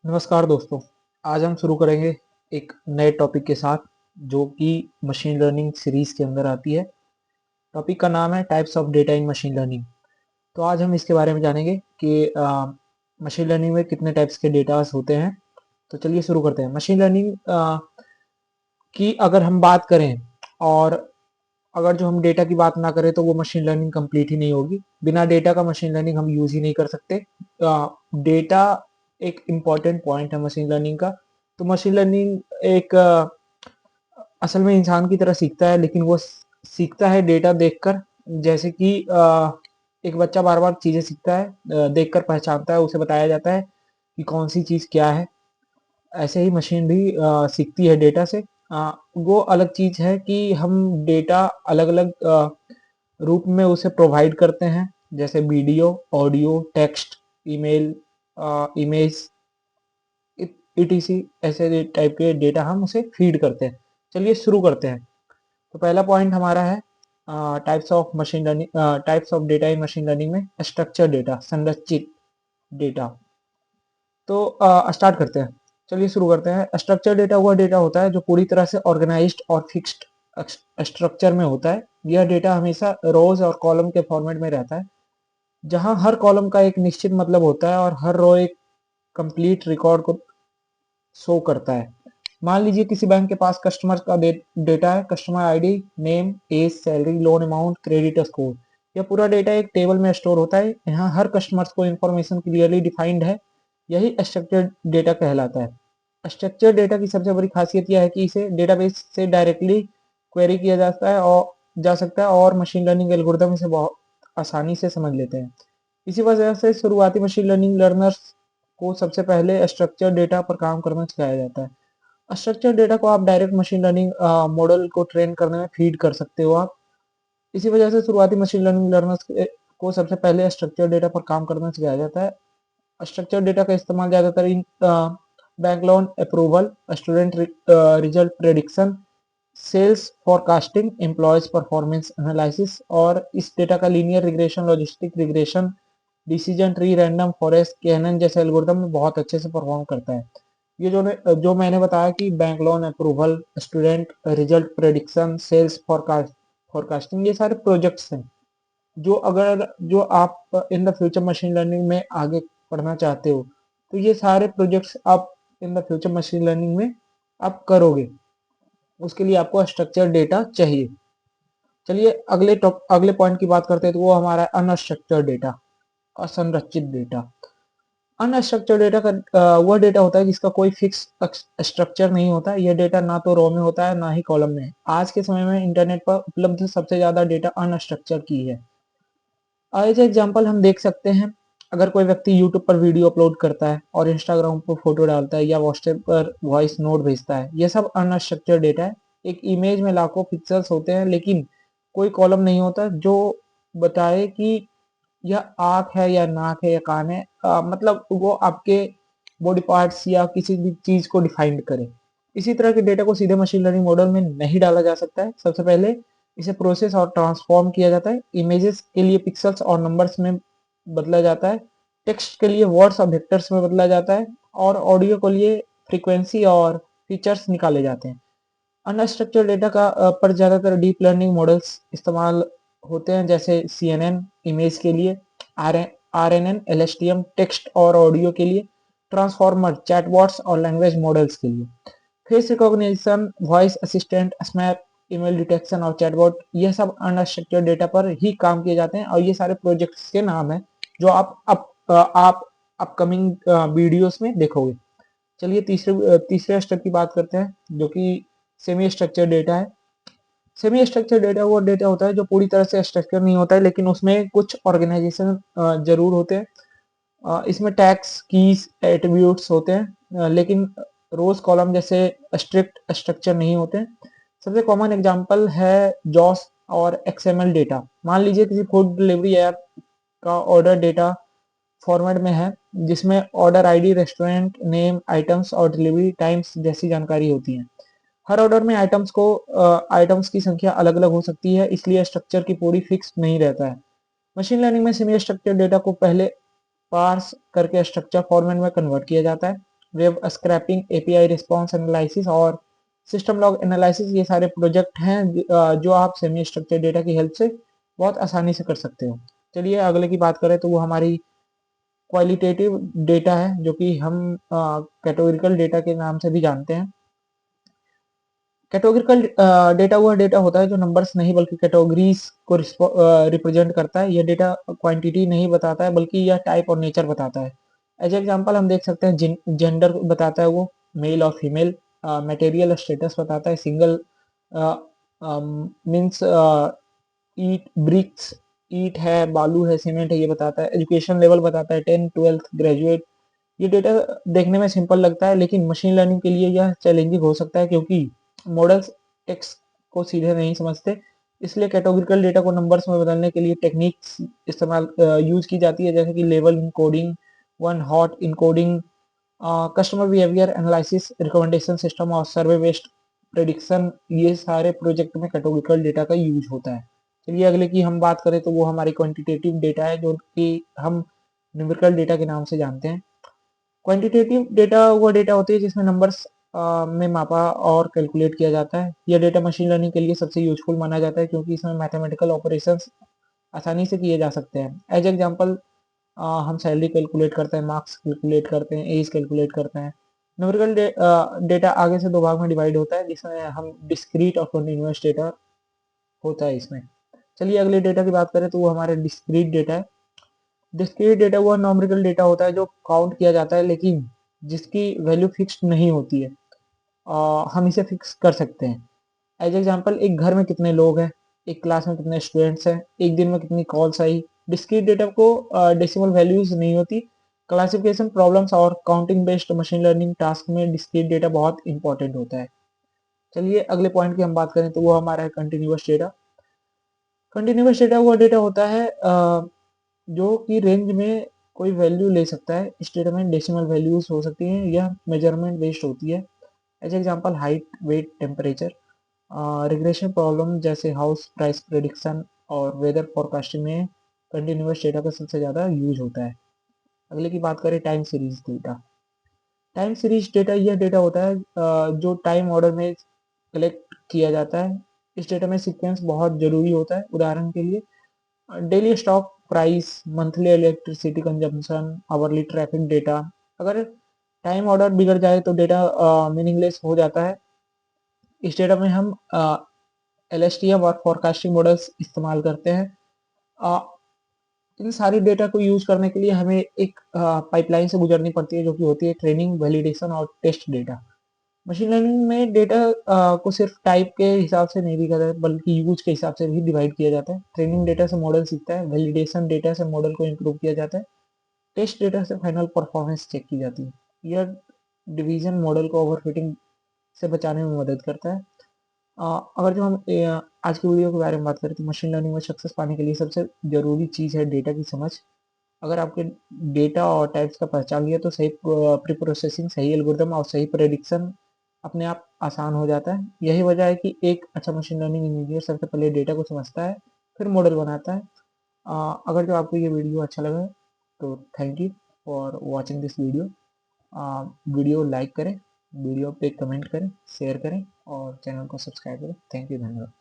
नमस्कार दोस्तों। आज हम शुरू करेंगे एक नए टॉपिक के साथ जो कि मशीन लर्निंग सीरीज के अंदर आती है। टॉपिक का नाम है types of data in machine learning. तो आज हम इसके बारे में जानेंगे कि मशीन लर्निंग में कितने टाइप्स के डेटास होते हैं। तो चलिए शुरू करते हैं। मशीन लर्निंग की अगर हम बात करें और अगर जो हम डेटा की बात ना करें तो वो मशीन लर्निंग कंप्लीट ही नहीं होगी। बिना डेटा का मशीन लर्निंग हम यूज ही नहीं कर सकते। डेटा एक इम्पॉर्टेंट पॉइंट है मशीन लर्निंग का। तो मशीन लर्निंग एक असल में इंसान की तरह सीखता है, लेकिन वो सीखता है डेटा देखकर। जैसे कि एक बच्चा बार बार चीजें सीखता है, देखकर पहचानता है, उसे बताया जाता है कि कौन सी चीज क्या है। ऐसे ही मशीन भी सीखती है डेटा से। वो अलग चीज है कि हम डेटा अलग अलग रूप में उसे प्रोवाइड करते हैं, जैसे video, audio, text, email, image, etc. ऐसे टाइप के डेटा हम उसे फीड करते हैं। चलिए शुरू करते हैं। तो पहला पॉइंट हमारा है types of data in machine learning में स्ट्रक्चर डेटा, संरचित डेटा। तो स्टार्ट करते हैं। चलिए शुरू करते हैं। स्ट्रक्चर डेटा वह डेटा होता है जो पूरी तरह से ऑर्गेनाइज्ड और फिक्स्ड स्ट्रक्चर में होता है। यह डेटा हमेशा रोज और कॉलम के फॉर्मेट में रहता है, जहां हर कॉलम का एक निश्चित मतलब होता है और हर रो एक कंप्लीट रिकॉर्ड को शो करता है। मान लीजिए किसी बैंक के पास कस्टमर का डेटा है। Customer ID, name, age, salary, loan amount, credit score. यह पूरा डेटा एक टेबल में स्टोर होता है। यहाँ हर कस्टमर को इन्फॉर्मेशन क्लियरली डिफाइंड है। यही स्ट्रक्चर्ड डेटा कहलाता है। स्ट्रक्चर्ड डेटा की सबसे बड़ी खासियत यह है कि इसे डेटाबेस से डायरेक्टली क्वेरी किया जाता है और जा सकता है, और मशीन लर्निंग एल्गोरिदम इसे बहुत आसानी से समझ लेते हैं। इसी वजह से शुरुआती मशीन लर्निंग लर्नर्स को सबसे पहले स्ट्रक्चर्ड डेटा पर काम करना सिखाया जाता है। स्ट्रक्चर डेटा को आप डायरेक्ट मशीन लर्निंग मॉडल को ट्रेन करने में फीड कर सकते हो आप। इसी वजह से शुरुआती मशीन लर्निंग लर्नर्स को सबसे पहले स्ट्रक्चर डेटा पर काम करना सिखाया जाता है। स्ट्रक्चर डेटा का इस्तेमाल ज्यादातर in bank loan approval, student result prediction, sales forecasting, employees performance analysis, और इस डेटा का linear regression, logistic regression, decision tree, random forest, KNN जैसे एल्गोरिदम में बहुत अच्छे से परफॉर्म करता है। ये जो मैंने बताया कि bank loan approval, student result prediction, sales forecasting, ये सारे प्रोजेक्ट्स हैं जो आप in the future machine learning में आगे पढ़ना चाहते हो, तो ये सारे प्रोजेक्ट्स आप in the future machine learning में आप करोगे। उसके लिए आपको स्ट्रक्चर डेटा चाहिए। चलिए अगले पॉइंट की बात करते हैं। तो वो हमारा अनस्ट्रक्चर्ड डेटा, असंरचित डेटा। अनस्ट्रक्चर्ड डेटा का वह डेटा होता है जिसका कोई फिक्स स्ट्रक्चर नहीं होता। यह डेटा ना तो रो में होता है ना ही कॉलम में। आज के समय में इंटरनेट पर उपलब्ध सबसे ज्यादा डेटा अनस्ट्रक्चर की है। एज एग्जाम्पल हम देख सकते हैं, अगर कोई व्यक्ति यूट्यूब पर वीडियो अपलोड करता है और इंस्टाग्राम पर फोटो डालता है या व्हाट्सएप पर वॉइस नोट भेजता है, यह सब अनस्ट्रक्चर्ड डेटा है। एक इमेज में लाखों पिक्सल्स होते हैं, लेकिन कोई कॉलम नहीं होता जो बताए कि यह आँख है या नाक है या कान है। मतलब वो आपके बॉडी पार्ट्स या किसी भी चीज को डिफाइन करे। इसी तरह के डेटा को सीधे मशीन लर्निंग मॉडल में नहीं डाला जा सकता है। सबसे पहले इसे प्रोसेस और ट्रांसफॉर्म किया जाता है। इमेजेस के लिए पिक्सल्स और नंबर्स में बदला जाता है। टेक्स्ट के लिए वर्ड्स और वेक्टर्स में बदला जाता है, और ऑडियो के लिए फ्रीक्वेंसी और फीचर्स निकाले जाते हैं। अनस्ट्रक्चर्ड डेटा का पर ज्यादातर डीप लर्निंग मॉडल्स इस्तेमाल होते हैं, जैसे CNN इमेज के लिए, RNN LSTM टेक्स्ट और ऑडियो के लिए, ट्रांसफॉर्मर चैटबॉट्स और लैंग्वेज मॉडल्स के लिए, फेस रिकॉग्निशन, वॉइस असिस्टेंट, स्मैप, ईमेल डिटेक्शन और चैटबॉट। ये सब अनस्ट्रक्चर्ड डेटा पर ही काम किए जाते हैं, और ये सारे प्रोजेक्ट्स के नाम हैं जो आप अपकमिंग वीडियोस में देखोगे। चलिए तीसरे स्टेप की बात करते हैं, जो कि सेमी स्ट्रक्चर डेटा है। सेमी स्ट्रक्चर डेटा वो डेटा होता है जो पूरी तरह से स्ट्रक्चर नहीं होता है, लेकिन उसमें कुछ ऑर्गेनाइजेशन जरूर होते हैं। इसमें टैग्स, कीज, एट्रीब्यूट्स होते हैं, लेकिन रोज कॉलम जैसे स्ट्रिक्ट स्ट्रक्चर नहीं होते हैं। सबसे कॉमन एग्जांपल है जॉस और XML डेटा। मान लीजिए किसी फूड डिलीवरी ऐप का ऑर्डर डेटा फॉर्मेट में है, जिसमें order ID, restaurant name, items और डिलीवरी टाइम्स जैसी जानकारी होती है। हर ऑर्डर में आइटम्स की संख्या अलग अलग हो सकती है, इसलिए स्ट्रक्चर की पूरी फिक्स नहीं रहता है। मशीन लर्निंग में सेमी स्ट्रक्चर डेटा को पहले पार्स करके स्ट्रक्चर फॉर्मेट में कन्वर्ट किया जाता है। Web scrapping, API response analysis और सिस्टम लॉग एनालिसिस, ये सारे प्रोजेक्ट हैं जो आप सेमी स्ट्रक्चर डेटा की हेल्प से बहुत आसानी से कर सकते हो। चलिए अगले की बात करें तो वो हमारी क्वालिटेटिव डेटा है, जो कि हम कैटेगोरिकल डेटा के नाम से भी जानते हैं। कैटेगोरिकल डेटा वह डेटा होता है जो नंबर्स नहीं बल्कि कैटेगरीज को रिप्रेजेंट करता है। यह डेटा क्वांटिटी नहीं बताता है बल्कि यह टाइप और नेचर बताता है। एज एग्जांपल हम देख सकते हैं जेंडर बताता है वो, मेल और फीमेल। मटेरियल स्टेटस बताता है, सिंगल मीन्स ईट ब्रिक्स, ईट है, बालू है, सीमेंट है, ये बताता है। एजुकेशन लेवल बताता है, 10 12th ग्रेजुएट। ये डेटा देखने में सिंपल लगता है लेकिन मशीन लर्निंग के लिए यह चैलेंजिंग हो सकता है क्योंकि मॉडल्स टेक्स्ट को सीधे नहीं समझते। इसलिए कैटेगोरिकल डेटा को नंबर्स में बदलने के लिए टेक्निक्स इस्तेमाल यूज की जाती है, जैसे कि level encoding, one hot encoding, customer behaviour analysis, recommendation system और सर्वे बेस्ड प्रेडिक्शन। ये सारे प्रोजेक्ट में कैटेगोरिकल डेटा का यूज होता है। चलिए अगले की हम बात करें तो वो हमारी क्वांटिटेटिव डेटा है, जो कि हम न्यूमेरिकल डेटा के नाम से जानते हैं। क्वांटिटेटिव डेटा वो डेटा होती है जिसमें नंबर्स में मापा और कैलकुलेट किया जाता है। यह डेटा मशीन लर्निंग के लिए सबसे यूजफुल माना जाता है क्योंकि इसमें मैथमेटिकल ऑपरेशंस आसानी से किए जा सकते हैं। एज एग्जांपल हम सैलरी कैलकुलेट करते हैं, मार्क्स कैलकुलेट करते हैं, एज कैलकुलेट करते हैं। न्यूमेरिकल डेटा आगे से दो भाग में डिवाइड होता है, जिसमें हम डिस्क्रीट और कंटिन्यूअस डेटा होता है इसमें। चलिए अगले डेटा की बात करें तो वो हमारे डिस्क्रीट डेटा है। डिस्क्रीट डेटा वह न्यूमेरिकल डेटा होता है जो काउंट किया जाता है लेकिन जिसकी वैल्यू फिक्स्ड नहीं होती है। हम इसे फिक्स कर सकते हैं। एज एग्जांपल एक घर में कितने लोग हैं, एक क्लास में कितने स्टूडेंट्स हैं, एक दिन में कितनी कॉल्स आई। डिस्क्रीट डेटा को डेसिमल वैल्यूज नहीं होती। क्लासिफिकेशन प्रॉब्लम्स और counting based machine learning task में डिस्क्रीट डेटा बहुत इंपॉर्टेंट होता है। चलिए अगले पॉइंट की हम बात करें तो वो हमारा है कंटिन्यूअस डेटा। कंटिन्यूअस डेटा वो डेटा होता है जो कि रेंज में कोई वैल्यू ले सकता है। इस डेटा में डेसिमल वैल्यूज हो सकती हैं, यह मेजरमेंट बेस्ड होती है। As example height, weight, temperature. Regression problem जैसे हाउस प्राइस प्रेडिक्शन और वेदर फोरकास्टिंग में कंटिन्यूअस डेटा का सबसे ज़्यादा यूज होता है। अगले की बात करें time series data. Time series data यह डेटा होता है जो टाइम ऑर्डर में कलेक्ट किया जाता है। इस डेटा में सीक्वेंस बहुत ज़रूरी होता है। उदाहरण के लिए daily stock price, monthly electricity consumption, hourly traffic data. अगर टाइम ऑर्डर बिगड़ जाए तो डेटा मीनिंगलेस हो जाता है। इस डेटा में हम एलएसटीएम और फोरकास्टिंग मॉडल्स इस्तेमाल करते हैं। अ, इन सारी डेटा को यूज करने के लिए हमें एक पाइपलाइन से गुजरनी पड़ती है, जो कि होती है ट्रेनिंग, वैलिडेशन और टेस्ट डेटा। मशीन लर्निंग में डेटा को सिर्फ टाइप के हिसाब से नहीं देखा जाता बल्कि यूज के हिसाब से भी डिवाइड किया जाता है। ट्रेनिंग डेटा से मॉडल सीखता है, वैलिडेशन डेटा से मॉडल को इम्प्रूव किया जाता है, टेस्ट डेटा से फाइनल परफॉर्मेंस चेक की जाती है। यह डिवीजन मॉडल को ओवरफिटिंग से बचाने में मदद करता है। अगर जो हम आज की वीडियो के बारे में बात करें तो मशीन लर्निंग में सक्सेस पाने के लिए सबसे ज़रूरी चीज़ है डेटा की समझ। अगर आपके डेटा और टाइप्स का पहचान लिया तो सही प्री प्रोसेसिंग, सही एल्गोरिदम और सही प्रेडिक्शन अपने आप आसान हो जाता है। यही वजह है कि एक अच्छा मशीन लर्निंग इंजीनियर सबसे पहले डेटा को समझता है, फिर मॉडल बनाता है। अगर जो आपको ये वीडियो अच्छा लगा तो thank you for watching this video. Video like करें, वीडियो पे कमेंट करें, शेयर करें और चैनल को सब्सक्राइब करें। थैंक यू, धन्यवाद।